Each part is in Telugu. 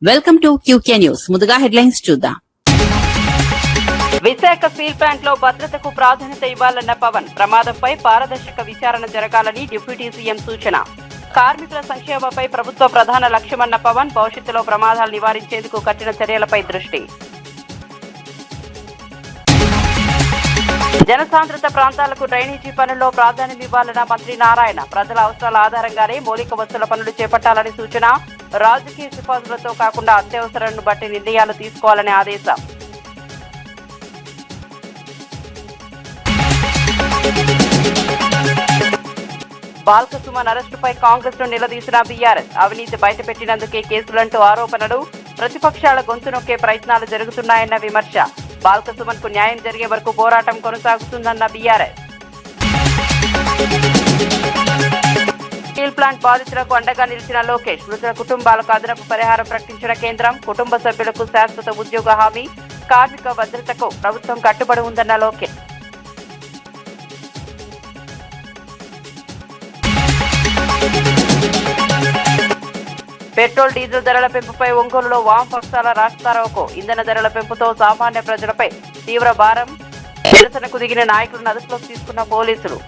Welcome to QK news. ముందుగా హెడ్లైన్స్ చూద్దాం. విశాఖ స్టీల్ ప్లాంట్ లో భద్రతకు ప్రాధాన్యత ఇవ్వాలన్న పవన్. ప్రమాదంపై పారదర్శక విచారణ జరగాలని డిప్యూటీ సీఎం సూచన. కార్మికుల సంక్షేమంపై ప్రభుత్వ ప్రధాన లక్ష్యమన్న పవన్. భవిష్యత్తులో ప్రమాదాలు నివారించేందుకు కఠిన చర్యలపై దృష్టి. జనసాంద్రత ప్రాంతాలకు డ్రైనేజీ పనుల్లో ప్రాధాన్యం ఇవ్వాలన్న మంత్రి నారాయణ. ప్రజల అవసరాల ఆధారంగానే మౌలిక వసతుల పనులు చేపట్టాలని సూచన. రాజకీయ సిఫార్సులతో కాకుండా అత్యవసరాలను బట్టి నిర్ణయాలు తీసుకోవాలని ఆదేశం. బాల్కసుమన్ అరెస్టుపై కాంగ్రెస్ ను నిలదీసిన బీఆర్ఎస్. అవినీతి బయటపెట్టినందుకే కేసులంటూ ఆరోపణలు. ప్రతిపక్షాల గొంతు నొక్కే ప్రయత్నాలు జరుగుతున్నాయన్న విమర్శ. బాల్కసుమన్ కు న్యాయం జరిగే వరకు పోరాటం కొనసాగుతుందన్న బీఆర్ఎస్. స్టీల్ ప్లాంట్ బాధితులకు అండగా నిలిచిన లోకేష్. మృతుల కుటుంబాలకు అదనపు పరిహారం ప్రకటించిన కేంద్రం. కుటుంబ సభ్యులకు శాశ్వత ఉద్యోగ హామీ. కార్మిక భద్రతకు ప్రభుత్వం కట్టుబడి ఉందన్న లోకేష్. పెట్రోల్ డీజిల్ ధరల పెంపుపై ఒంగోలులో వామపక్షాల రాస్తారోకో. ఇంధన ధరల పెంపుతో సామాన్య ప్రజలపై తీవ్ర భారం. నిరసనకు దిగిన నాయకులను అదుపులోకి తీసుకున్న పోలీసులు.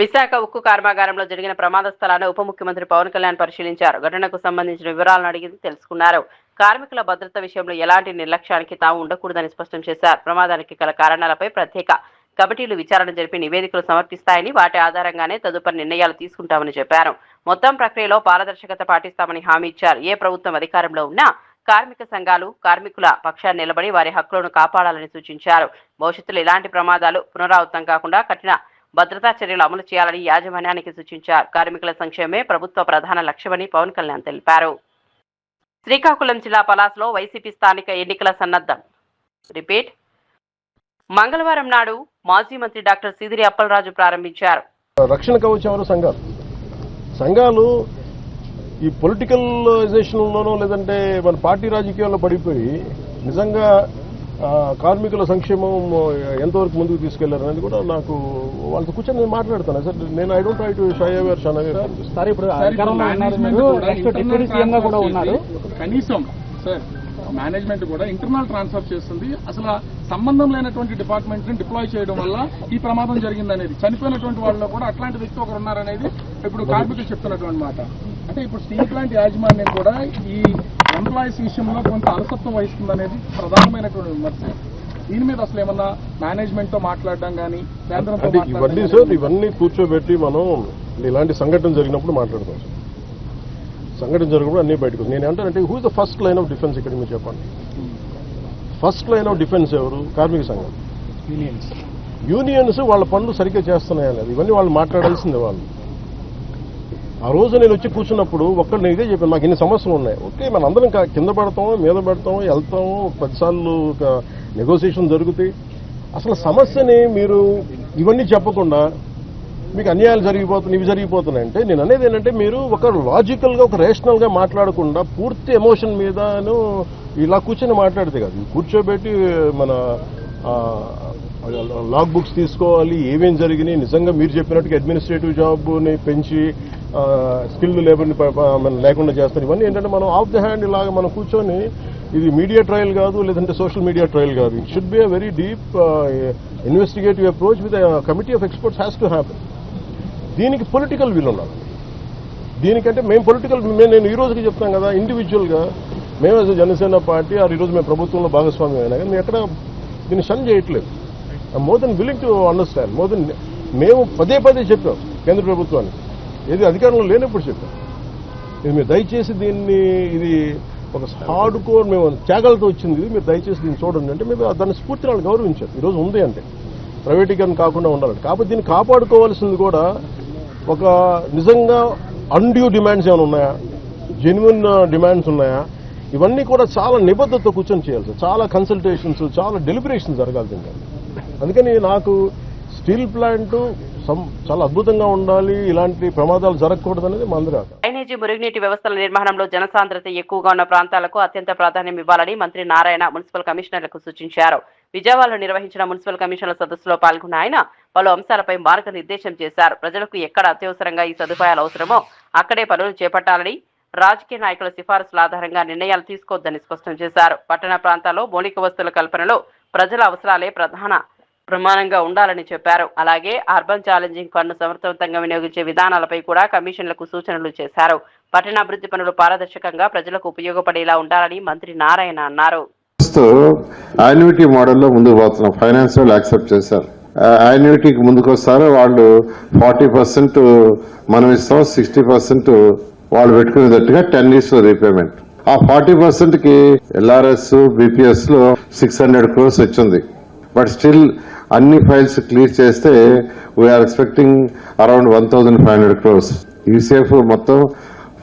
విశాఖ ఉక్కు కర్మాగారంలో జరిగిన ప్రమాద స్థలాన్ని ఉప ముఖ్యమంత్రి పవన్ కళ్యాణ్ పరిశీలించారు. ఘటనకు సంబంధించిన వివరాలను అడిగి తెలుసుకున్నారు. కార్మికుల భద్రత విషయంలో ఎలాంటి నిర్లక్ష్యానికి తాము ఉండకూడదని స్పష్టం చేశారు. ప్రమాదానికి గల కారణాలపై ప్రత్యేక కమిటీలు విచారణ జరిపి నివేదికలు సమర్పిస్తాయని, వాటి ఆధారంగానే తదుపరి నిర్ణయాలు తీసుకుంటామని చెప్పారు. మొత్తం ప్రక్రియలో పారదర్శకత పాటిస్తామని హామీ ఇచ్చారు. ఏ ప్రభుత్వం అధికారంలో ఉన్నా కార్మిక సంఘాలు కార్మికుల పక్షాన్ని నిలబడి వారి హక్కులను కాపాడాలని సూచించారు. భవిష్యత్తులో ఇలాంటి ప్రమాదాలు పునరావృతం కాకుండా కఠిన భద్రతా చర్యలు అమలు చేయాలని యాజమాన్యానికి సూచించారు. కార్మికుల సంక్షేమమే ప్రభుత్వ ప్రధాన లక్ష్యమని పవన్ కళ్యాణ్ తెలిపారు. శ్రీకాకుళం జిల్లా పలాసలో వైసీపీ స్థానిక ఎన్నికల సన్నద్ధం. రిపీట్. మంగళవారం నాడు మాజీ మంత్రి డాక్టర్ సీదిరి అప్పలరాజు ప్రారంభించారు. రక్షణ కవచం సంఘాలు ఈ పొలిటికలైజేషన్లోనో లేదంటే మన పార్టీ రాజకీయాల్లో పడిపోయి నిజంగా కార్మికుల సంక్షేమం ఎంతవరకు ముందుకు తీసుకెళ్లారనేది కూడా నాకు వాళ్ళతో కూర్చొని నేను మాట్లాడతాను సార్. నేను I don't try to shy away sir. ఇప్పుడు కనీసం సార్ మేనేజ్మెంట్ కూడా ఇంటర్నల్ ట్రాన్స్ఫర్ చేస్తుంది. అసలు సంబంధం లేనటువంటి డిపార్ట్మెంట్ ని డిప్లాయ్ చేయడం వల్ల ఈ ప్రమాదం జరిగిందనేది, చనిపోయినటువంటి వాళ్ళలో కూడా అట్లాంటి వ్యక్తి ఒకరు ఉన్నారనేది ఇప్పుడు కార్మికులు చెప్తున్నటువంటి మాట. అంటే ఇప్పుడు స్టీల్ ప్లాంట్ యాజమాన్యం కూడా ఈ ఎంప్లాయీస్ విషయంలో కొంత అలసత్వం వహిస్తుందనేది ప్రధానమైనటువంటి విమర్శ. దీని మీద అసలు ఏమన్నా మేనేజ్మెంట్ తో మాట్లాడడం కానీ కేంద్రంతో ఇవన్నీ సార్ ఇవన్నీ కూర్చోబెట్టి మనం ఇలాంటి సంఘటన జరిగినప్పుడు మాట్లాడతాం. సంఘటన జరిగినప్పుడు అన్ని బయటకు నేను అంటానంటే who is the first line of defence ఇక్కడ మీరు చెప్పండి. ఫస్ట్ లైన్ ఆఫ్ డిఫెన్స్ ఎవరు? కార్మిక సంఘాలు, యూనియన్స్ వాళ్ళ పనులు సరిగ్గా చేస్తున్నాయా లేదు ఇవన్నీ వాళ్ళు మాట్లాడాల్సిందే. వాళ్ళు ఆ రోజు నేను వచ్చి కూర్చున్నప్పుడు ఒక్కడు నేను ఇదే చెప్పాను, మాకు ఇన్ని సమస్యలు ఉన్నాయి. ఓకే, మన అందరం కింద పడతాము, మీద పెడతాము, వెళ్తాము, 10 సార్లు నెగోసియేషన్ జరుగుతాయి. అసలు సమస్యని మీరు ఇవన్నీ చెప్పకుండా మీకు అన్యాయాలు జరిగిపోతున్నాయి, ఇవి జరిగిపోతున్నాయంటే నేను అనేది ఏంటంటే మీరు ఒక లాజికల్గా ఒక రేషనల్గా మాట్లాడకుండా పూర్తి ఎమోషన్ మీదను ఇలా కూర్చొని మాట్లాడితే కాదు. కూర్చోబెట్టి మన లాగ్ బుక్స్ తీసుకోవాలి, ఏమేం జరిగినాయి, నిజంగా మీరు చెప్పినట్టుగా అడ్మినిస్ట్రేటివ్ జాబ్ని పెంచి స్కిల్డ్ లేబర్ని లేకుండా చేస్తారు. ఇవన్నీ ఏంటంటే మనం ఆఫ్ ద హ్యాండ్ ఇలాగా మనం కూర్చొని ఇది మీడియా ట్రయల్ కాదు, లేదంటే సోషల్ మీడియా ట్రయల్ కాదు. It should be a very deep investigative approach with committee of experts has to happen. దీనికి పొలిటికల్ విల్ ఉండాలి. దీనికంటే మేము పొలిటికల్ నేను ఈ రోజుకి చెప్తాం కదా, ఇండివిజువల్గా మేము యాజ్ జనసేన పార్టీ ఈరోజు మేము ప్రభుత్వంలో భాగస్వామ్యం అయినా కానీ మేము ఎక్కడ దీన్ని షన్ చేయట్లేదు. More than willing to understand. More than మేము పదే చెప్పాం కేంద్ర ప్రభుత్వానికి, ఏది అధికారంలో లేనప్పుడు చెప్పాం, ఇది మీరు దయచేసి దీన్ని ఇది ఒక హార్డ్ కోర్ మేము త్యాగాలతో వచ్చింది, మీరు దయచేసి దీన్ని చూడండి అంటే మేము దాన్ని స్ఫూర్తిని వాళ్ళు గౌరవించారు. ఈరోజు ఉంది అంటే ప్రైవేటీకరణ కాకుండా ఉండాలంటే. కాబట్టి దీన్ని కాపాడుకోవాల్సింది కూడా ఒక నిజంగా అన్డ్యూ డిమాండ్స్ ఏమైనా ఉన్నాయా, జెన్యున్ డిమాండ్స్ ఉన్నాయా, ఇవన్నీ కూడా చాలా నిబద్ధతతో కూర్చొని చేయాలి. చాలా కన్సల్టేషన్స్, చాలా డెలిబరేషన్స్ జరగాలి దీనికి. అందుకని నాకు స్టీల్ ప్లాంట్ చాలా అద్భుతంగా ఉండాలి, ఇలాంటి ప్రమాదాలు జరగకూడదు అనేది మా అందరి ఆశ. డ్రైనేజీ మురుగునీటి వ్యవస్థల నిర్మాణంలో జనసాంద్రత ఎక్కువగా ఉన్న ప్రాంతాలకు అత్యంత ప్రాధాన్యం ఇవ్వాలని మంత్రి నారాయణ మున్సిపల్ కమిషనర్లకు సూచించారు. విజయవాడలో నిర్వహించిన మున్సిపల్ కమిషన్ల సదస్సులో పాల్గొన్న ఆయన పలు అంశాలపై మార్గనిర్దేశం చేశారు. ప్రజలకు ఎక్కడ అత్యవసరంగా ఈ సదుపాయాలు అవసరమో అక్కడే పనులు చేపట్టాలని, రాజకీయ నాయకుల సిఫారసుల ఆధారంగా నిర్ణయాలు తీసుకోవద్దని స్పష్టం చేశారు. పట్టణ ప్రాంతాల్లో మౌలిక వసతుల కల్పనలో ప్రజల అవసరాలే ప్రమాణంగా ఉండాలని చెప్పారు. అలాగే అర్బన్ ఛాలెంజింగ్ ఫండ్ సమర్థవంతంగా వినియోగించే విధానాలపై కూడా కమిషన్లకు సూచనలు చేశారు. పట్టణాభివృద్ధి పనులు పారదర్శకంగా ప్రజలకు ఉపయోగపడేలా ఉండాలని మంత్రి నారాయణ అన్నారు. యాన్యుటీ మోడల్లో ముందుకు పోతున్నాం. ఫైనాన్స్ వాళ్ళు యాక్సెప్ట్ చేశారు. యాన్యుటీకి ముందుకు వస్తారు. వాళ్ళు 40% మనం ఇస్తాం, 60% వాళ్ళు పెట్టుకునేటట్టుగా 10 years రీపేమెంట్. ఆ 40%కి LRS, BPS లో 600 crores వచ్చింది. బట్ స్టిల్ అన్ని ఫైల్స్ క్లియర్ చేస్తే we're expecting around 1,500 crores. UCF మొత్తం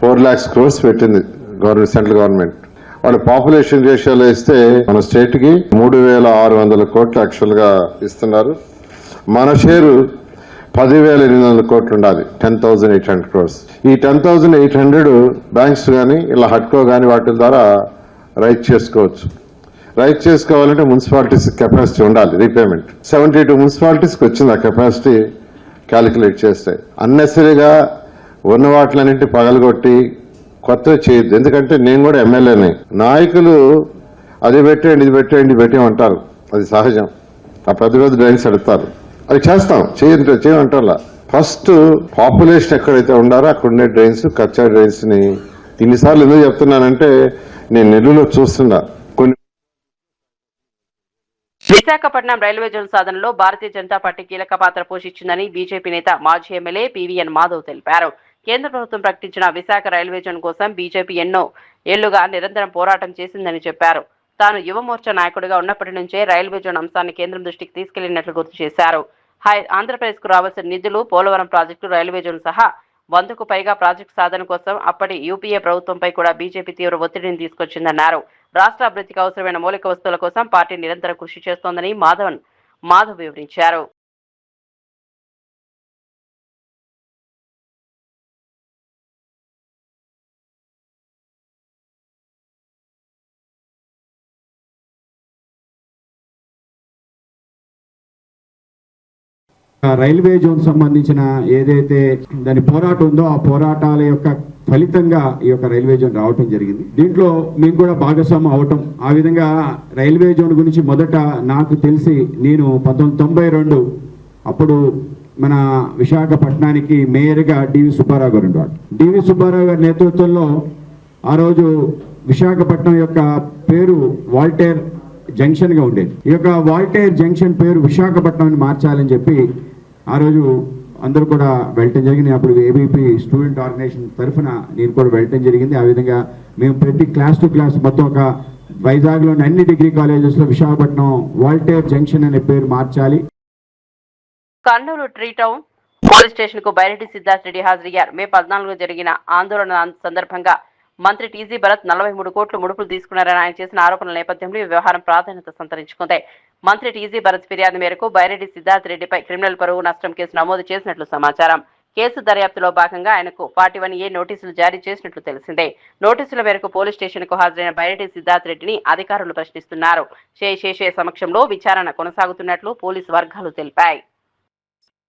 4 lakhs crores పెట్టింది గవర్నమెంట్, సెంట్రల్ గవర్నమెంట్. వాళ్ళు పాపులేషన్ రేషియోలో ఇస్తే మన స్టేట్ కి 3,600 కోట్లు యాక్చువల్ గా ఇస్తున్నారు. మన షేరు 10,800 కోట్లు ఉండాలి, 10,800 crores. ఈ 10,800 బ్యాంక్స్ కానీ ఇలా హట్కో కానీ వాటి ద్వారా రైట్ చేసుకోవచ్చు. రైట్ చేసుకోవాలంటే మున్సిపాలిటీస్ కెపాసిటీ ఉండాలి. రీపేమెంట్ 72 మున్సిపాలిటీస్కి వచ్చింది ఆ కెపాసిటీ క్యాలిక్యులేట్ చేస్తే. అన్నెసరీగా ఉన్న వాటిలన్నింటి పగలగొట్టి కొత్తగా చేయొద్దు. ఎందుకంటే నేను కూడా ఎమ్మెల్యేనే. నాయకులు అది పెట్టేయండి, ఇది పెట్టేయండి, పెట్టేయమంటారు. అది సహజం. ఆ పెద్ద పెద్ద డ్రైన్స్ అడుగుతారు. అది చేస్తాం, చేయమంటారా. ఫస్ట్ పాపులేషన్ ఎక్కడైతే ఉండారో అక్కడ ఉండే డ్రైన్స్, కచ్చా డ్రైన్స్ ని ఇన్నిసార్లు ఎందుకు చెప్తున్నానంటే నేను నెల్లూరులో చూస్తున్నా. విశాఖపట్నం రైల్వే జోన్ సాధనలో భారతీయ జనతా పార్టీ కీలక పాత్ర పోషించిందని బీజేపీ నేత మాజీ ఎమ్మెల్యే పీవీఎన్ మాధవ్ తెలిపారు. కేంద్ర ప్రభుత్వం ప్రకటించిన విశాఖ రైల్వే జోన్ కోసం బీజేపీ ఎన్నో ఏళ్లుగా నిరంతరం పోరాటం చేసిందని చెప్పారు. తాను యువమోర్చా నాయకుడిగా ఉన్నప్పటి నుంచే రైల్వే జోన్ అంశాన్ని కేంద్రం దృష్టికి తీసుకెళ్లినట్లు గుర్తు చేశారు. ఆంధ్రప్రదేశ్ కు రావాల్సిన నిధులు, పోలవరం ప్రాజెక్టు, రైల్వే జోన్ సహా 100కు పైగా ప్రాజెక్టు సాధన కోసం అప్పటి యూపీఏ ప్రభుత్వంపై కూడా బీజేపీ తీవ్ర ఒత్తిడిని తీసుకొచ్చిందన్నారు. రాష్ట్ర అభివృద్ధికి అవసరమైన మౌలిక వస్తువుల కోసం పార్టీ నిరంతరం కృషి చేస్తోందని మాధవ్ వివరించారు. రైల్వే జోన్ సంబంధించిన ఏదైతే దాని పోరాటం ఉందో ఆ పోరాటాల యొక్క ఫలితంగా ఈ యొక్క రైల్వే జోన్ రావటం జరిగింది. దీంట్లో మేము కూడా భాగస్వామ్యం అవటం. ఆ విధంగా రైల్వే జోన్ గురించి మొదట నాకు తెలిసి నేను 1992 అప్పుడు మన విశాఖపట్నానికి మేయర్గా డివి సుబ్బారావు గారు ఉండేవాడు. డివి సుబ్బారావు గారి నేతృత్వంలో ఆ రోజు విశాఖపట్నం యొక్క పేరు వాల్టేర్ జంక్షన్ గా ఉండేది. ఈ యొక్క వాల్టేర్ జంక్షన్ పేరు విశాఖపట్నం అని మార్చాలని చెప్పి ఆ రోజు అందరూ కూడా వెళ్ళటం జరిగింది. అప్పుడు ఏబీపీ స్టూడెంట్ ఆర్గనైజేషన్ తరఫున నేను కూడా వెళ్ళటం జరిగింది. ఆ విధంగా మేము ప్రతి క్లాస్ టు క్లాస్ మొత్తం ఒక వైజాగ్లోని అన్ని డిగ్రీ కాలేజెస్ లో విశాఖపట్నం వాల్టేర్ జంక్షన్ అనే పేరు మార్చాలి. Kurnool tree town police station కు బైరెడ్డి సిద్ధార్థ్ రెడ్డి హాజరయ్యారు. మే 14 జరిగిన ఆందోళన సందర్భంగా మంత్రి టీజీ భరత్ 43 కోట్లు ముడుపులు తీసుకున్నారని ఆయన చేసిన ఆరోపణల నేపథ్యంలో ఈ వ్యవహారం ప్రాధాన్యత సంతరించుకుంది. మంత్రి టీజీ భరత్ ఫిర్యాదు మేరకు బైరెడ్డి సిద్ధార్థ్ రెడ్డిపై క్రిమినల్ పరువు నష్టం కేసు నమోదు చేసినట్లు సమాచారం. కేసు దర్యాప్తులో భాగంగా ఆయనకు 41A నోటీసులు జారీ చేసినట్లు తెలిసిందే. నోటీసుల మేరకు పోలీస్ స్టేషన్ కు హాజరైన బైరెడ్డి సిద్ధార్థ్ రెడ్డిని అధికారులు ప్రశ్నిస్తున్నారు. శేషే సమక్షంలో విచారణ కొనసాగుతున్నట్లు పోలీసు వర్గాలు తెలిపాయి.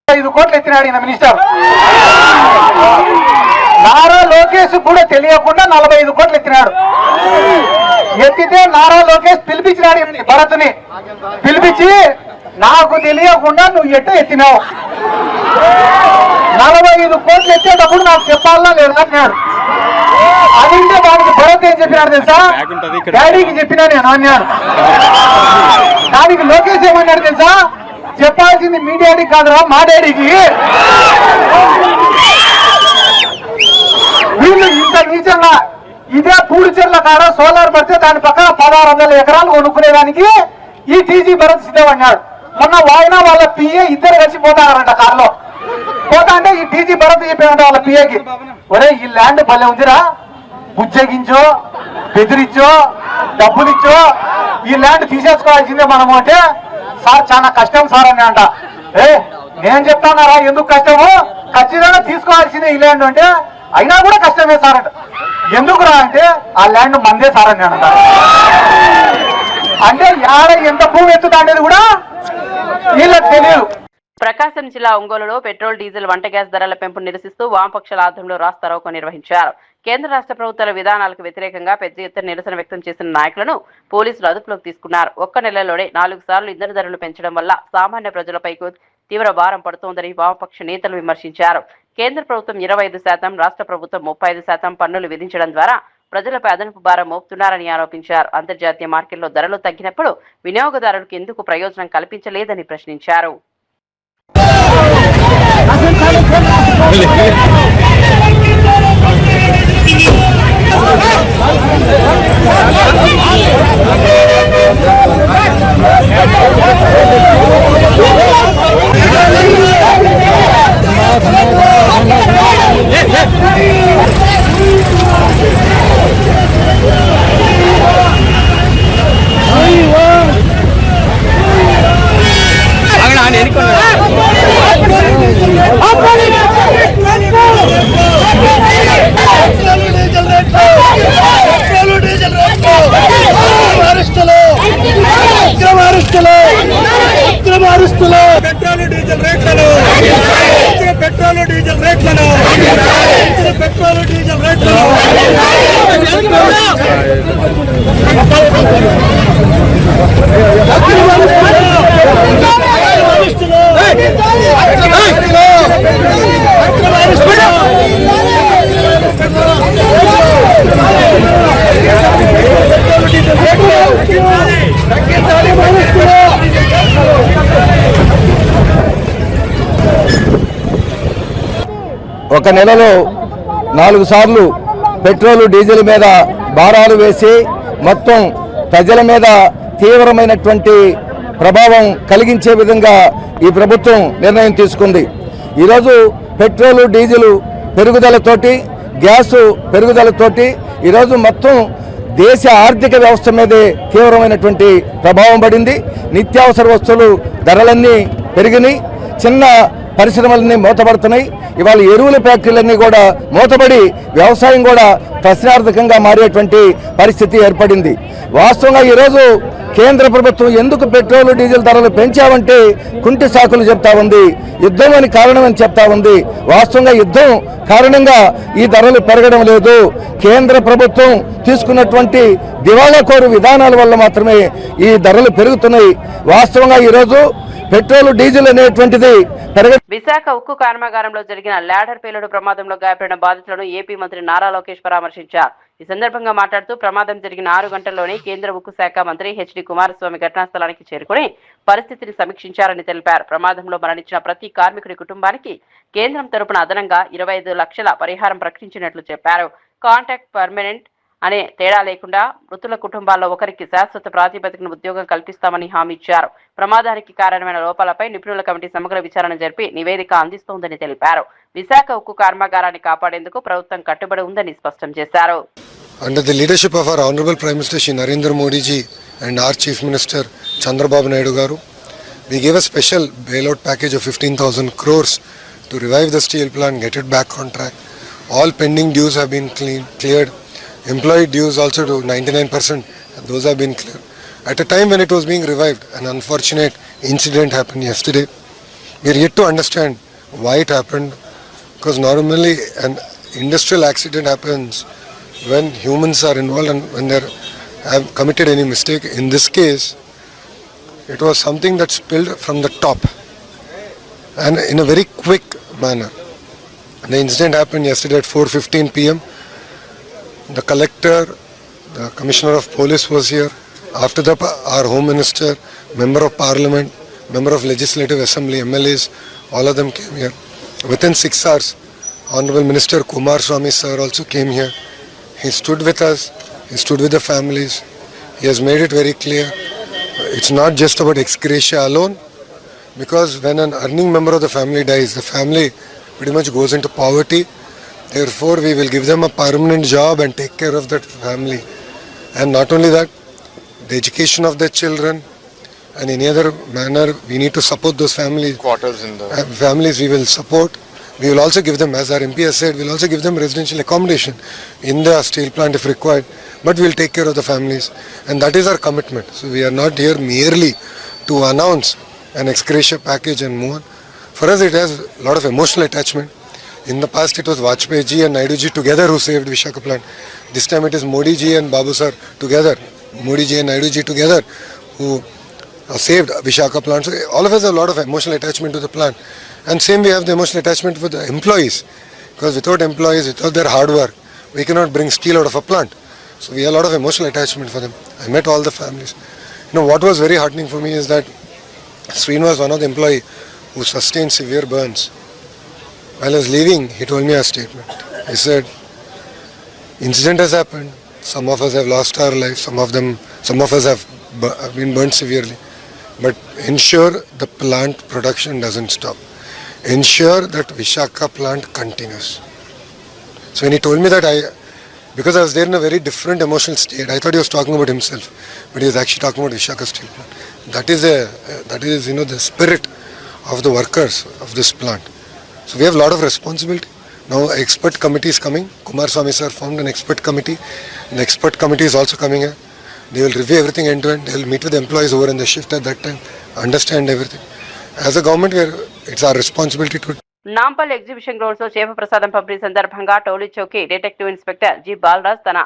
5 కోట్లు ఎత్తినాడు ఈయన మినిస్టర్. నారా లోకేష్ కూడా తెలియకుండా 45 కోట్లు ఎత్తినాడు. ఎత్తితే నారా లోకేష్ పిలిపించినాడు భరత్ని. పిలిపించి నాకు తెలియకుండా నువ్వు ఎత్తినావు, 45 కోట్లు ఎత్తేటప్పుడు నాకు చెప్పాలా లేదా అన్నాడు. అదింటే దానికి భరత్ ఏం చెప్పినాడు తెలుసా? డాడీకి చెప్పినా నేను అన్నాడు. దానికి లోకేష్ ఏమన్నాడు తెలుసా? చెప్పాల్సింది మీ డాడీకి కాదురా, మా డాడీకి. వీళ్ళు ఇంత నీచంగా ఇదే పూడిచెర్ల కాడ సోలార్ పడితే దాని పక్కన 1600 ఎకరాలు కొనుక్కునేదానికి ఈ టీజీ భరత్ సిద్ధమన్నాడు. మొన్న వాయినా వాళ్ళ పిఏ ఇద్దరు కలిసి పోతారంట కారులో. పోతా అంటే ఈ టీజీ భరత్ చెప్పాడంట వాళ్ళ పిఏకి, ఒరే ఈ ల్యాండ్ భలే ఉందిరా, బుజ్జగించో, బెదిరించో, డబ్బులిచ్చో ఈ ల్యాండ్ తీసేసుకోవాల్సిందే మనము అంటే, సార్ చాలా కష్టం సార్ అని అంట. నేను చెప్తానారా ఎందుకు కష్టము, ఖచ్చితంగా తీసుకోవాల్సిందే ఈ ల్యాండ్ అంటే, అయినా కూడా కష్టమే సార్ అంట. ఎందుకురా అంటే ఆ ల్యాండ్ మందే సార్ అని అంటారు. అంటే యాడ ఎంత భూమి ఎత్తుతా అనేది కూడా వీళ్ళకి తెలియదు. ప్రకాశం జిల్లా ఒంగోలులో పెట్రోల్ డీజిల్ వంట గ్యాస్ ధరల పెంపును నిరసిస్తూ వామపక్షాల ఆధ్వర్యంలో రాస్తారోకో నిర్వహించారు. కేంద్ర రాష్ట్ర ప్రభుత్వాల విధానాలకు వ్యతిరేకంగా పెద్ద ఎత్తున నిరసన వ్యక్తం చేసిన నాయకులను పోలీసులు అదుపులోకి తీసుకున్నారు. ఒక్క నెలలోనే 4 సార్లు ఇంధన ధరలు పెంచడం వల్ల సామాన్య ప్రజలపై తీవ్ర భారం పడుతోందని వామపక్ష నేతలు విమర్శించారు. కేంద్ర ప్రభుత్వం 25%, రాష్ట్ర ప్రభుత్వం 35% పన్నులు విధించడం ద్వారా ప్రజలపై అదనపు భారం మోపుతున్నారని ఆరోపించారు. అంతర్జాతీయ మార్కెట్లో ధరలు తగ్గినప్పుడు వినియోగదారులకు ఎందుకు ప్రయోజనం కల్పించలేదని ప్రశ్నించారు. ఒక నెలలో 4 సార్లు పెట్రోలు డీజిల్ మీద భారాలు వేసి మొత్తం ప్రజల మీద తీవ్రమైనటువంటి ప్రభావం కలిగించే విధంగా ఈ ప్రభుత్వం నిర్ణయం తీసుకుంది. ఈరోజు పెట్రోలు డీజిల్ పెరుగుదలతోటి, గ్యాసు పెరుగుదలతోటి ఈరోజు మొత్తం దేశ ఆర్థిక వ్యవస్థ మీదే తీవ్రమైనటువంటి ప్రభావం పడింది. నిత్యావసర వస్తువులు ధరలన్నీ పెరిగినాయి. చిన్న పరిశ్రమలన్నీ మూతపడుతున్నాయి. ఇవాళ ఎరువుల ఫ్యాక్టరీలన్నీ కూడా మూతపడి వ్యవసాయం కూడా ప్రశ్నార్థకంగా మారేటువంటి పరిస్థితి ఏర్పడింది. వాస్తవంగా ఈరోజు కేంద్ర ప్రభుత్వం ఎందుకు పెట్రోల్ డీజిల్ ధరలు పెంచామంటే కుంటి సాకులు చెప్తా ఉంది, యుద్ధం అని కారణమని చెప్తా ఉంది. వాస్తవంగా యుద్ధం కారణంగా ఈ ధరలు పెరగడం లేదు. కేంద్ర ప్రభుత్వం తీసుకున్నటువంటి దివాళాకోరు విధానాల వల్ల మాత్రమే ఈ ధరలు పెరుగుతున్నాయి. వాస్తవంగా ఈరోజు పెట్రోల్ డీజిల్ అనేటువంటిది విశాఖ ఉక్కు కర్మాగారంలో జరిగిన ల్యాడర్ పేలుడు ప్రమాదంలో గాయపడిన బాధితులను ఏపీ మంత్రి నారా లోకేష్ పరామర్శించారు. ఈ సందర్భంగా మాట్లాడుతూ ప్రమాదం జరిగిన 6 గంటల్లోనే కేంద్ర ఉక్కు శాఖ మంత్రి హెచ్డి కుమారస్వామి ఘటనా స్థలానికి చేరుకుని పరిస్థితిని సమీక్షించారని తెలిపారు. ప్రమాదంలో మరణించిన ప్రతి కార్మికుడి కుటుంబానికి కేంద్రం తరపున అదనంగా 25 లక్షల పరిహారం ప్రకటించినట్లు చెప్పారు. కాంట్రాక్ట్ పర్మనెంట్ అనే తేడా లేకుండా మృతుల కుటుంబాల్లో ఒకరికి శాశ్వత ప్రాతిపదికన ఉద్యోగం కల్పిస్తామని హామీ ఇచ్చారు. ప్రమాదానికి కారణమైన లోపాలపై నిపుణుల కమిటీ సమగ్ర విచారణ జరిపి నివేదిక అందిస్తోందని తెలిపారు. విశాఖ ఉక్కు కర్మాగారాన్ని కాపాడేందుకు ప్రభుత్వం కట్టుబడి ఉందని స్పష్టం చేశారు. Under the leadership of our Honorable Prime Minister Shri Narendra Modi ji and our Chief Minister Chandrababu Naidu garu, we gave a special bailout package of 15,000 crores to revive the steel plant, get it back on track. All pending dues have been cleared. Employee dues also to 99%, those have been cleared. At a time when it was being revived, an unfortunate incident happened yesterday. We are yet to understand why it happened, because normally an industrial accident happens when humans are involved and when they have committed any mistake. In this case, it was something that spilled from the top and in a very quick manner. The incident happened yesterday at 4:15 p.m. The collector, the commissioner of police was here. After that, our home minister, member of parliament, member of legislative assembly, MLAs, all of them came here. Within 6 hours, Honorable Minister Kumaraswamy sir also came here. He stood with us, he stood with the families. He has made it very clear. It's not just about ex gratia alone, because when an earning member of the family dies, the family pretty much goes into poverty. Therefore, we will give them a permanent job and take care of that family. And not only that, the education of their children and any other manner, we need to support those families. Quarters in the families we will support. We will also give them, as our MP has said, we will also give them residential accommodation in the steel plant if required. But we will take care of the families, and that is our commitment. So we are not here merely to announce an ex gratia package and move on. For us, it has a lot of emotional attachment. In the past, it was Vajpayee ji and Naidu ji together who saved Visakhapatnam plant. This time, it is Modi ji and Babu sir together, Modi ji and Naidu ji together, who saved Visakhapatnam plant. So all of us have a lot of emotional attachment to the plant. And same, we have the emotional attachment for the employees, because without employees, without their hard work, we cannot bring steel out of a plant. So we have a lot of emotional attachment for them. I met all the families. You know, what was very heartening for me is that Sreen was one of the employees who sustained severe burns. While I was leaving, he told me a statement. He said, incident has happened. Some of us have lost our lives. Some of us have been burnt severely. But ensure the plant production doesn't stop. Ensure that Visakhapatnam plant continues. So when he told me that, because I was there in a very different emotional state, I thought he was talking about himself, but he was actually talking about Visakhapatnam steel plant. That is the spirit of the workers of this plant. So we have a lot of responsibility. Now an expert committee is coming. Kumaraswamy sir formed an expert committee. The expert committee is also coming here. They will review everything end to end. They will meet with the employees over in the shift at that time, understand everything. As a government, it's our responsibility to. Nampally exhibition grounds లో చేప ప్రసాదం పంపిణీ సందర్భంగా Toli Chowki detective inspector G Balaraj తన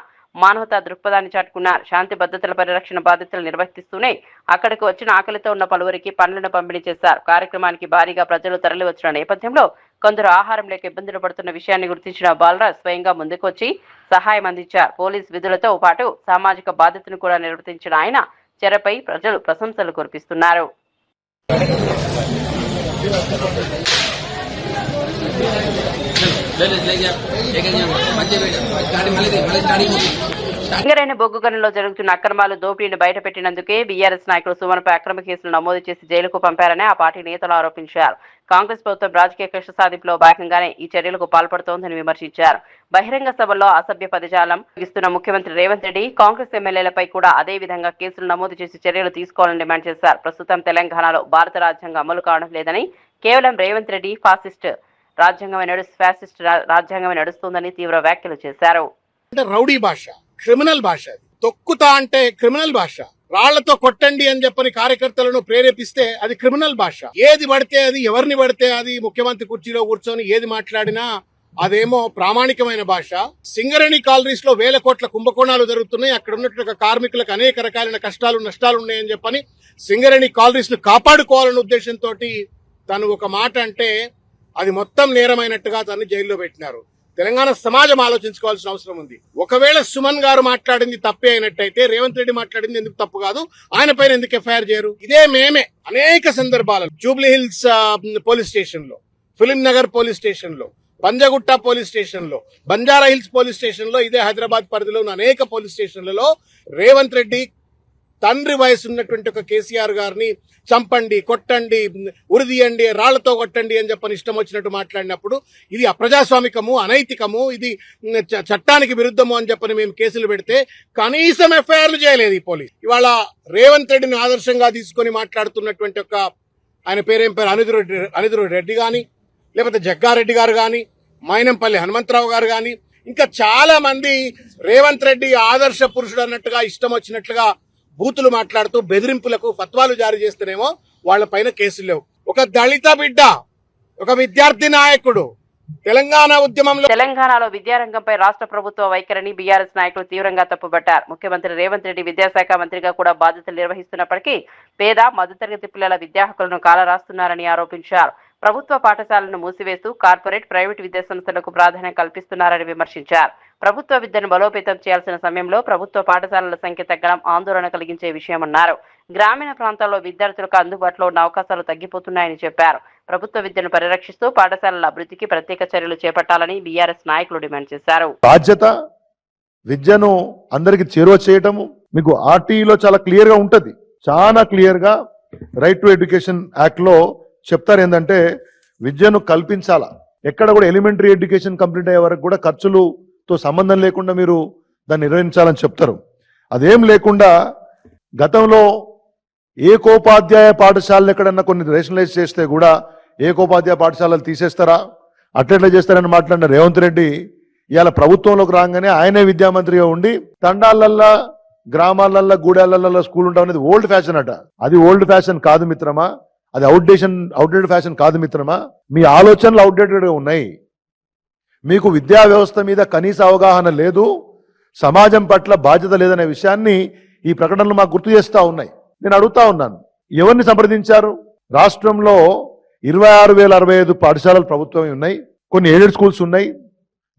మానవతా దృక్పథాన్ని చాటుకున్నారు. శాంతి భద్రతల పరిరక్షణ బాధ్యతలు నిర్వహిస్తూనే అక్కడికి వచ్చిన ఆకలితో ఉన్న పలువురికి పండ్లను పంపిణీ చేశారు. కార్యక్రమానికి భారీగా ప్రజలు తరలి వచ్చిన నేపథ్యంలో కొందరు ఆహారం లేక ఇబ్బందులు పడుతున్న విషయాన్ని గుర్తించిన బాలరాజ్ స్వయంగా ముందుకొచ్చి సహాయం అందించారు. పోలీస్ విధులతో పాటు సామాజిక బాధ్యతను కూడా నిర్వర్తించిన ఆయన చర్యపై ప్రజలు ప్రశంసలు కురిపిస్తున్నారు. సింగరేణి బొగ్గు గనుల్లో జరుగుతున్న అక్రమాలు దోపిడీని బయటపెట్టినందుకే బీఆర్ఎస్ నాయకులు సుమన్పై అక్రమ కేసులు నమోదు చేసి జైలుకు పంపారని ఆ పార్టీ నేతలు ఆరోపించారు. కాంగ్రెస్ ప్రభుత్వం రాజకీయ కక్ష సాధింపులో భాగంగానే ఈ చర్యలకు పాల్పడుతోందని విమర్శించారు. బహిరంగ సభల్లో అసభ్య పదజాలం ఉపయోగిస్తున్న ముఖ్యమంత్రి రేవంత్ రెడ్డి కాంగ్రెస్ ఎమ్మెల్యేలపై కూడా అదే విధంగా కేసులు నమోదు చేసి చర్యలు తీసుకోవాలని డిమాండ్ చేశారు. ప్రస్తుతం తెలంగాణలో భారత రాజ్యాంగం అమలు కావడం లేదని, కేవలం రేవంత్ రెడ్డి ఫ్యాసిస్ట్ రాజ్యాంగమే నడుస్తుందని తీవ్ర వ్యాఖ్యలు చేశారు. రౌడీ భాష, క్రిమినల్ భాష, తొక్కుతా అంటే క్రిమినల్ భాష, రాళ్లతో కొట్టండి అని చెప్పని కార్యకర్తలను ప్రేరేపిస్తే అది క్రిమినల్ భాష. ఏది పడితే అది, ఎవరిని పడితే అది ముఖ్యమంత్రి కుర్చీలో కూర్చొని ఏది మాట్లాడినా అదేమో ప్రామాణికమైన భాష. సింగరేణి కాలనీస్ లో వేల కోట్ల కుంభకోణాలు జరుగుతున్నాయి. అక్కడ ఉన్నటువంటి కార్మికులకు అనేక రకాలైన కష్టాలు నష్టాలు ఉన్నాయని చెప్పని సింగరేణి కాలనీస్ ను కాపాడుకోవాలన్న ఉద్దేశంతో తను ఒక మాట అంటే అది మొత్తం నేరమైనట్టుగా తను జైల్లో పెట్టినారు. తెలంగాణ సమాజం ఆలోచించుకోవాల్సిన అవసరం ఉంది. ఒకవేళ సుమన్ గారు మాట్లాడింది తప్పే అయినట్టయితే రేవంత్ రెడ్డి మాట్లాడింది ఎందుకు తప్పు కాదు, ఆయన పైన ఎందుకు ఎఫ్ఐఆర్ చేయరు? ఇదే మేమే అనేక సందర్భాలలో జూబ్లీ హిల్స్ పోలీస్ స్టేషన్ లో, ఫిలిం నగర్ పోలీస్ స్టేషన్ లో, పంజగుట్ట పోలీస్ స్టేషన్ లో, బంజారా హిల్స్ పోలీస్ స్టేషన్ లో, ఇదే హైదరాబాద్ పరిధిలో ఉన్న అనేక పోలీస్ స్టేషన్లలో రేవంత్ రెడ్డి తండ్రి వయసు ఉన్నటువంటి ఒక కేసీఆర్ గారిని చంపండి, కొట్టండి, ఉరిదీయండి, రాళ్లతో కొట్టండి అని చెప్పని ఇష్టం వచ్చినట్టు మాట్లాడినప్పుడు ఇది అప్రజాస్వామికము, అనైతికము, ఇది చట్టానికి విరుద్ధము అని చెప్పని మేము కేసులు పెడితే కనీసం ఎఫ్ఐఆర్లు చేయలేదు ఈ పోలీస్. ఇవాళ రేవంత్ రెడ్డిని ఆదర్శంగా తీసుకొని మాట్లాడుతున్నటువంటి ఒక ఆయన పేరేం పేరు అనిదురు రెడ్డి గాని, లేకపోతే జగ్గారెడ్డి గారు గాని, మైనంపల్లి హనుమంతరావు గారు గాని, ఇంకా చాలా మంది రేవంత్ రెడ్డి ఆదర్శ పురుషుడు అన్నట్టుగా ఇష్టం వచ్చినట్లుగా బూతులు మాట్లాడుతూ బెదిరింపులకు ఫత్వాలు జారీ చేస్తేనేమో వాళ్ల పైన కేసులు లేవు. ఒక దళిత బిడ్డ, ఒక విద్యార్థి నాయకుడు తెలంగాణలో విద్యారంగంపై రాష్ట్ర ప్రభుత్వ వైఖరిని బీఆర్ఎస్ నాయకులు తీవ్రంగా తప్పుబట్టారు. ముఖ్యమంత్రి రేవంత్ రెడ్డి విద్యాశాఖ మంత్రిగా కూడా బాధ్యతలు నిర్వహిస్తున్నప్పటికీ పేద మధ్యతరగతి పిల్లల విద్యా హక్కులను కాలరాస్తున్నారని ఆరోపించారు. ప్రభుత్వ పాఠశాలను మూసివేస్తూ కార్పొరేట్, ప్రైవేటు విద్యాసంస్థలకు ప్రాధాన్యం కల్పిస్తున్నారని విమర్శించారు. ప్రభుత్వ విద్యను బలోపేతం చేయాల్సిన సమయంలో ప్రభుత్వ పాఠశాలల సంఖ్య తగ్గడం ఆందోళన కలిగించే విషయమన్నారు. గ్రామీణ ప్రాంతాల్లో విద్యార్థులకు అందుబాటులో ఉన్న అవకాశాలు తగ్గిపోతున్నాయని చెప్పారు. ప్రభుత్వ విద్యను పరిరక్షిస్తూ పాఠశాలల అభివృద్ధికి ప్రత్యేక చర్యలు చేపట్టాలని బీఆర్ఎస్ నాయకులు డిమాండ్ చేశారు. బాధ్యత విద్యను అందరికి చేరువ చేయటము మీకు ఆర్టీఈలో చాలా క్లియర్ గా ఉంటది. చాలా క్లియర్ గా రైట్ టు ఎడ్యుకేషన్ యాక్ట్ లో చెప్తారు ఏంటంటే విద్యను కల్పించాలా. ఎక్కడ కూడా ఎలిమెంటరీ ఎడ్యుకేషన్ కంప్లీట్ అయ్యే వరకు కూడా ఖర్చులతో సంబంధం లేకుండా మీరు దాన్ని నిర్వహించాలని చెప్తారు. అదేం లేకుండా గతంలో ఏకోపాధ్యాయ పాఠశాలలు ఎక్కడన్నా కొన్ని రేషనలైజ్ చేస్తే కూడా ఏకోపాధ్యాయ పాఠశాలలు తీసేస్తారా? అట్లెట్లా చేస్తారని మాట్లాడిన రేవంత్ రెడ్డి ఇవాళ ప్రభుత్వంలోకి రాగానే ఆయనే విద్యామంత్రిగా ఉండి తండాలల్లా గ్రామాలల్లో గూడాలల్లో స్కూల్ ఉంటాం అనేది ఓల్డ్ ఫ్యాషన్ అట. అది ఓల్డ్ ఫ్యాషన్ కాదు మిత్రమా, అది అవుట్డేటెడ్ ఫ్యాషన్ కాదు మిత్రమా. మీ ఆలోచనలు అవుట్డేటెడ్గా ఉన్నాయి. మీకు విద్యా వ్యవస్థ మీద కనీస అవగాహన లేదు, సమాజం పట్ల బాధ్యత లేదనే విషయాన్ని ఈ ప్రకటనలు మాకు గుర్తు చేస్తూ ఉన్నాయి. నేను అడుగుతా ఉన్నాను, ఎవరిని సంప్రదించారు? రాష్ట్రంలో 26,065 పాఠశాలలు ప్రభుత్వమే ఉన్నాయి, కొన్ని ఎయిడెడ్ స్కూల్స్ ఉన్నాయి,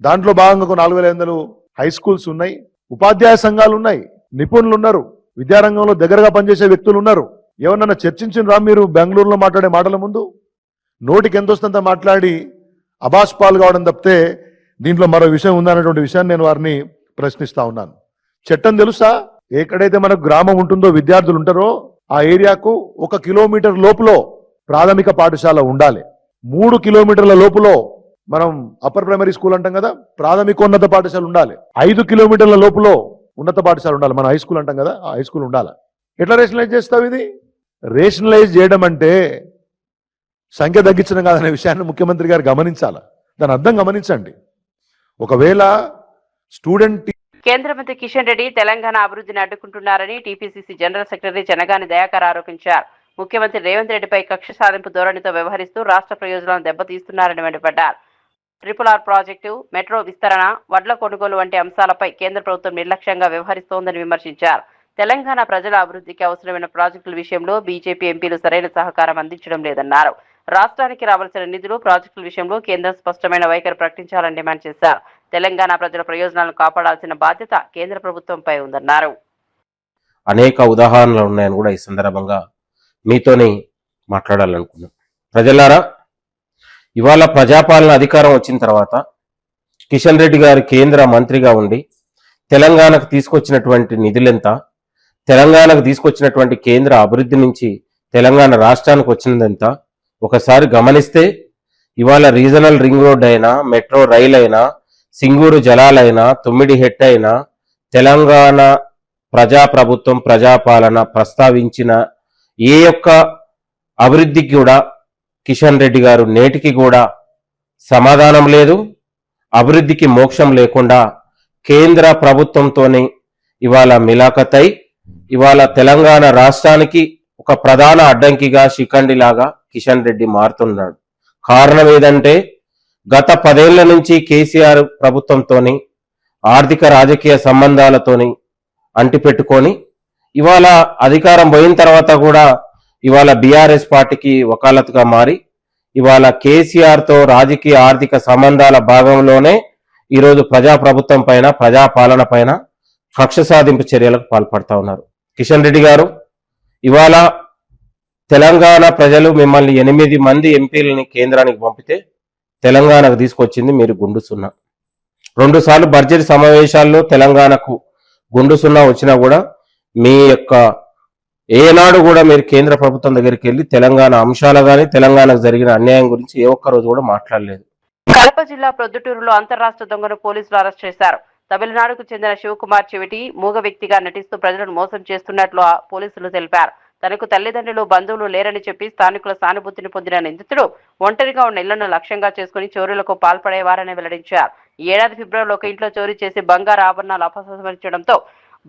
దాంట్లో భాగంగా కొన్ని 4,500 హై స్కూల్స్ ఉన్నాయి, ఉపాధ్యాయ సంఘాలు ఉన్నాయి, నిపుణులు ఉన్నారు, విద్యారంగంలో దగ్గరగా పనిచేసే వ్యక్తులు ఉన్నారు. ఎవరన్నా చర్చించినరా మీరు బెంగళూరులో మాట్లాడే మాటల ముందు? నోటికి ఎంత వస్తుందంత మాట్లాడి అబాస్పాలు కావడం తప్పితే దీంట్లో మరో విషయం ఉందన్నటువంటి విషయాన్ని నేను వారిని ప్రశ్నిస్తా ఉన్నాను. చట్టం తెలుసా? ఎక్కడైతే మనకు గ్రామం ఉంటుందో, విద్యార్థులు ఉంటారో ఆ ఏరియాకు 1 కిలోమీటర్ లోపులో ప్రాథమిక పాఠశాల ఉండాలి. 3 కిలోమీటర్ల లోపులో మనం అప్పర్ ప్రైమరీ స్కూల్ అంటాం కదా, ప్రాథమికోన్నత పాఠశాల ఉండాలి. 5 కిలోమీటర్ల లోపులో ఉన్నత పాఠశాల ఉండాలి, మనం హై స్కూల్ అంటాం కదా, ఆ హై స్కూల్ ఉండాలి. ఎట్లా రేషనలైజ్ చేస్తావు? ఇది రేషనలైజ్ చేయడం అంటే సంఖ్య తగ్గించడం కాదనే విషయాన్ని ముఖ్యమంత్రి గారు గమనించాలి. దాని అర్థం గమనించండి. ఒకవేళ స్టూడెంట్ కేంద్ర మంత్రి కిషన్ రెడ్డి తెలంగాణ అభివృద్ధిని అడ్డుకుంటున్నారని TPCC general secretary Chenagani Dayakar ఆరోపించారు. ముఖ్యమంత్రి రేవంత్ రెడ్డిపై కక్ష సాధింపు ధోరణితో వ్యవహరిస్తూ రాష్ట్ర ప్రయోజనాలను దెబ్బతీస్తున్నారని మండిపడ్డారు. RRR ప్రాజెక్టు, మెట్రో విస్తరణ, వడ్ల కొనుగోలు వంటి అంశాలపై కేంద్ర ప్రభుత్వం నిర్లక్ష్యంగా వ్యవహరిస్తోందని విమర్శించారు. తెలంగాణ ప్రజల అభివృద్ధికి అవసరమైన ప్రాజెక్టుల విషయంలో బీజేపీ ఎంపీలు సరైన సహకారం అందించడం లేదన్నారు. రాష్ట్రానికి రావాల్సిన నిధులు, ప్రాజెక్టుల విషయంలో కేంద్రం స్పష్టమైన వైఖరి ప్రకటించాలని డిమాండ్ చేశారు. తెలంగాణ ప్రజల ప్రయోజనాలను కాపాడాల్సిన బాధ్యత కేంద్ర ప్రభుత్వంపై ఉందన్నారు. అనేక ఉదాహరణలు ఉన్నాయని కూడా ఈ సందర్భంగా మీతోని మాట్లాడాలనుకున్నాం. ప్రజలారా, ఇవాళ ప్రజాపాలన అధికారం వచ్చిన తర్వాత కిషన్ రెడ్డి గారు కేంద్ర మంత్రిగా ఉండి తెలంగాణకు తీసుకొచ్చినటువంటి నిధులెంత, తెలంగాణకు తీసుకొచ్చినటువంటి కేంద్ర అభివృద్ధి నుంచి తెలంగాణ రాష్ట్రానికి వచ్చినదెంత ఒకసారి గమనిస్తే, ఇవాళ రీజనల్ రింగ్ రోడ్ అయినా, మెట్రో రైల్ అయినా, సింగూరు జలాలైనా, 9 హెట్ అయినా, తెలంగాణ ప్రజాప్రభుత్వం ప్రజాపాలన ప్రస్తావించిన ఏ యొక్క అభివృద్ధికి కూడా కిషన్ రెడ్డి గారు నేటికి కూడా సమాధానం లేదు. అభివృద్ధికి మోక్షం లేకుండా కేంద్ర ప్రభుత్వంతోనే ఇవాళ మిలాఖతై ఇవాళ తెలంగాణ రాష్ట్రానికి ఒక ప్రధాన అడ్డంకిగా, శిఖండిలాగా కిషన్ రెడ్డి మారుతున్నాడు. కారణం ఏదంటే, గత 10 ఏళ్ల నుంచి కేసీఆర్ ప్రభుత్వంతోని ఆర్థిక రాజకీయ సంబంధాలతోని అంటిపెట్టుకొని ఇవాళ అధికారం పోయిన తర్వాత కూడా ఇవాళ బీఆర్ఎస్ పార్టీకి వకాలత్గా మారి ఇవాళ కేసీఆర్ తో రాజకీయ ఆర్థిక సంబంధాల భాగంలోనే ఈరోజు ప్రజాప్రభుత్వం పైన, ప్రజాపాలన పైన కక్ష సాధింపు చర్యలకు పాల్పడతా ఉన్నారు. కిషన్ రెడ్డి గారు, ఇవాళ తెలంగాణ ప్రజలు మిమ్మల్ని 8 మంది ఎంపీలని కేంద్రానికి పంపితే తెలంగాణకు తీసుకొచ్చింది మీరు గుండు సున్నా. 2 సార్లు బడ్జెట్ సమావేశాల్లో తెలంగాణకు గుండు సున్నా వచ్చినా కూడా మీ యొక్క ఏనాడు కూడా మీరు కేంద్ర ప్రభుత్వం దగ్గరికి వెళ్ళి తెలంగాణ అంశాలు కానీ, తెలంగాణకు జరిగిన అన్యాయం గురించి ఏ ఒక్క రోజు కూడా మాట్లాడలేదు. కడప జిల్లా ప్రొద్దుటూరులో అంతర్రాష్ట్ర దొంగను పోలీసులు అరెస్ట్ చేశారు. తమిళనాడుకు చెందిన శివకుమార్ చెవిటి మూగ వ్యక్తిగా నటిస్తూ ప్రజలను మోసం చేస్తున్నట్లు పోలీసులు తెలిపారు. తనకు తల్లిదండ్రులు, బంధువులు లేరని చెప్పి స్థానికుల సానుభూతిని పొందిన నిందితుడు ఒంటరిగా ఉన్న ఇళ్లను లక్ష్యంగా చేసుకుని చోరీలకు పాల్పడేవారని వెల్లడించారు. ఈ ఏడాది ఫిబ్రవరిలో ఒక ఇంట్లో చోరీ చేసి బంగారు ఆభరణాలు అపహరించడంతో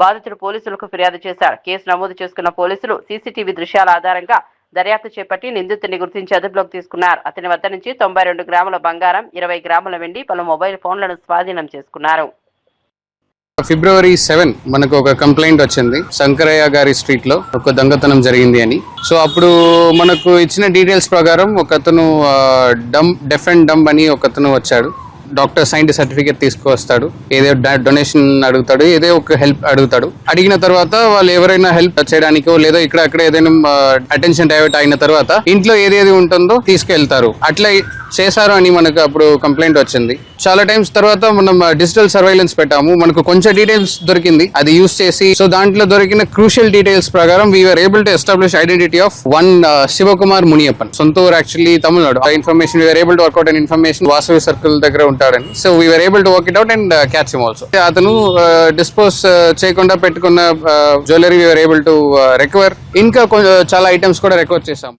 బాధితుడు పోలీసులకు ఫిర్యాదు చేశారు. కేసు నమోదు చేసుకున్న పోలీసులు సీసీటీవీ దృశ్యాల ఆధారంగా దర్యాప్తు చేపట్టి నిందితుడిని గుర్తించి అదుపులోకి తీసుకున్నారు. అతని వద్ద నుంచి 92 గ్రాముల బంగారం, 20 గ్రాముల వెండి, పలు మొబైల్ ఫోన్లను స్వాధీనం చేసుకున్నారు. ఫిబ్రవరి 7 మనకు ఒక కంప్లైంట్ వచ్చింది, శంకరయ్య గారి స్ట్రీట్ లో ఒక దొంగతనం జరిగింది అని. సో అప్పుడు మనకు ఇచ్చిన డీటెయిల్స్ ప్రకారం ఒకతను డెఫ్ అండ్ డంబ్ అని ఒకతను వచ్చాడు. డాక్టర్ సైంట్ సర్టిఫికేట్ తీసుకువస్తాడు, ఏదో డొనేషన్ అడుగుతాడు, ఏదో ఒక హెల్ప్ అడుగుతాడు. అడిగిన తర్వాత వాళ్ళు ఎవరైనా హెల్ప్ చేయడానికో లేదా ఇక్కడ ఏదైనా అటెన్షన్ డైవర్ట్ అయిన తర్వాత ఇంట్లో ఏదేది ఉంటుందో తీసుకెళ్తారు. అట్లా చేశారు అని మనకు అప్పుడు కంప్లైంట్ వచ్చింది. చాలా టైమ్స్ తర్వాత మనం డిజిటల్ సర్వైలెన్స్ పెట్టాము, మనకు కొంచెం డీటెయిల్స్ దొరికింది. అది యూస్ చేసి సో దాంట్లో దొరికిన క్రూషియల్ డీటెయిల్స్ ప్రకారం we are able to establish identity of one Sivakumar Muniyappan. సొంతూరు యాక్చువల్లీ తమిళనాడు. ఆ information we are able to work out and information Vasavi circle దగ్గర ఉంటాడని. So we are able to work it out and catch him also. అతను డిస్పోజ్ చేయకుండా పెట్టుకున్న jewellery we are able to recover. ఇంకా చాలా ఐటమ్స్ కూడా రికవర్ చేశాం.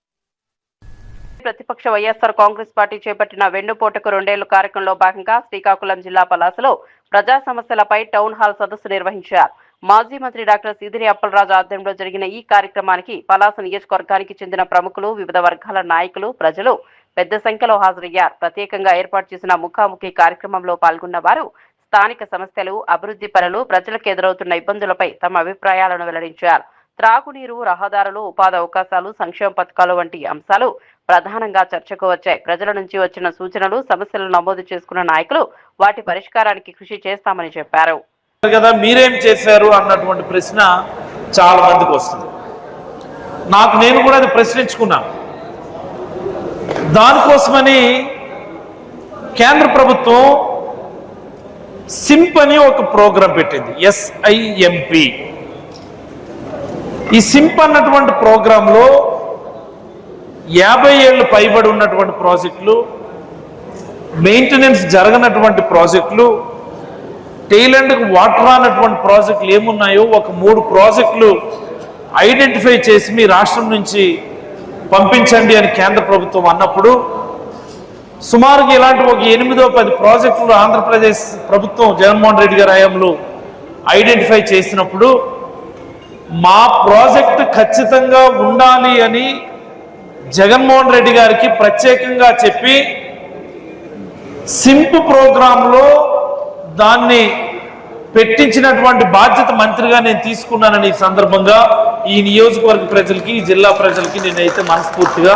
ప్రతిపక్ష వైఎస్ఆర్ కాంగ్రెస్ పార్టీ చేపట్టిన వెన్నుపోటుకు 2 ఏళ్ల కార్యక్రమంలో భాగంగా శ్రీకాకుళం జిల్లా పలాసలో ప్రజా సమస్యలపై టౌన్ హాల్ సదస్సు నిర్వహించారు. మాజీ మంత్రి డాక్టర్ సీదిరి అప్పలరాజు ఆధ్వర్యంలో జరిగిన ఈ కార్యక్రమానికి పలాస నియోజకవర్గానికి చెందిన ప్రముఖులు, వివిధ వర్గాల నాయకులు, ప్రజలు పెద్ద సంఖ్యలో హాజరయ్యారు. ప్రత్యేకంగా ఏర్పాటు చేసిన ముఖాముఖి కార్యక్రమంలో పాల్గొన్న వారు స్థానిక సమస్యలు, అభివృద్ధి పనులు, ప్రజలకు ఎదురవుతున్న ఇబ్బందులపై తమ అభిప్రాయాలను వెల్లడించారు. త్రాగునీరు, రహదారులు, ఉపాధి అవకాశాలు, సంక్షేమ పథకాలు వంటి అంశాలు ప్రధానంగా చర్చకు వచ్చాయి. ప్రజల నుంచి వచ్చిన సూచనలు, సమస్యలను నమోదు చేసుకున్న నాయకులు వాటి పరిష్కారానికి కృషి చేస్తామని చెప్పారు. కదా మీరేం చేశారు అన్నటువంటి ప్రశ్న చాలా మందికి వస్తుంది. నేను కూడా అది ప్రశ్నించుకున్నాను. దానికోసమని కేంద్ర ప్రభుత్వం సింప్ అని ఒక ప్రోగ్రాం పెట్టింది, SIMP. ఈ సింప్ అన్నటువంటి ప్రోగ్రాంలో 50 ఏళ్ళు పైబడి ఉన్నటువంటి ప్రాజెక్టులు, మెయింటెనెన్స్ జరగనటువంటి ప్రాజెక్టులు, టైలాండ్కి వాటర్ అన్నటువంటి ప్రాజెక్టులు ఏమున్నాయో ఒక 3 ప్రాజెక్టులు ఐడెంటిఫై చేసి మీ రాష్ట్రం నుంచి పంపించండి అని కేంద్ర ప్రభుత్వం అన్నప్పుడు, సుమారుగా ఇలాంటి ఒక 8-10 ప్రాజెక్టులు ఆంధ్రప్రదేశ్ ప్రభుత్వం జగన్మోహన్ రెడ్డి గారి హయాంలో ఐడెంటిఫై చేసినప్పుడు మా ప్రాజెక్టు ఖచ్చితంగా ఉండాలి అని జగన్మోహన్ రెడ్డి గారికి ప్రత్యేకంగా చెప్పి సింప్ ప్రోగ్రాంలో దాన్ని పెట్టించినటువంటి బాధ్యత మంత్రిగా నేను తీసుకున్నానని ఈ సందర్భంగా ఈ నియోజకవర్గ ప్రజలకి, ఈ జిల్లా ప్రజలకి నేనైతే మనస్ఫూర్తిగా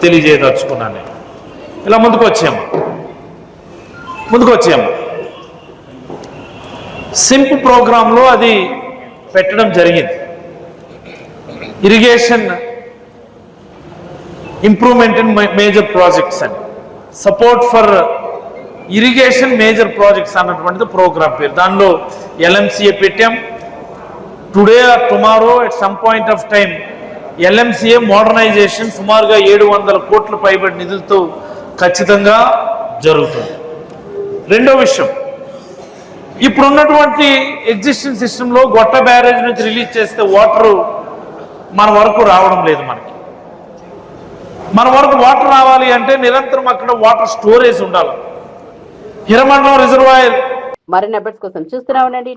తెలియజేయదలుచుకున్నాను. ఇలా ముందుకు వచ్చాము. సింప్ ప్రోగ్రాంలో అది పెట్టడం జరిగింది. Irrigation improvement in major projects అని, support for irrigation major projects అన్నటువంటిది ప్రోగ్రామ్ పేరు. దానిలో LMCA పెట్టాం. Today or tomorrow at some point of time LMCA modernisation సుమారుగా 700 కోట్ల పైబడి నిధులతో ఖచ్చితంగా జరుగుతుంది. రెండో విషయం, ఇప్పుడున్నటువంటి ఎగ్జిస్టింగ్ సిస్టంలో గొట్ట బ్యారేజ్ నుంచి రిలీజ్ చేస్తే వాటరు మన వరకు రావడం లేదు. మన వరకు వాటర్ రావాలి అంటే నిరంతరం అక్కడ వాటర్ స్టోరేజ్ ఉండాలి. హిరమండలం రిజర్వాయర్. మరిన్ని అప్డేట్స్ కోసం చూస్తూనే ఉండండి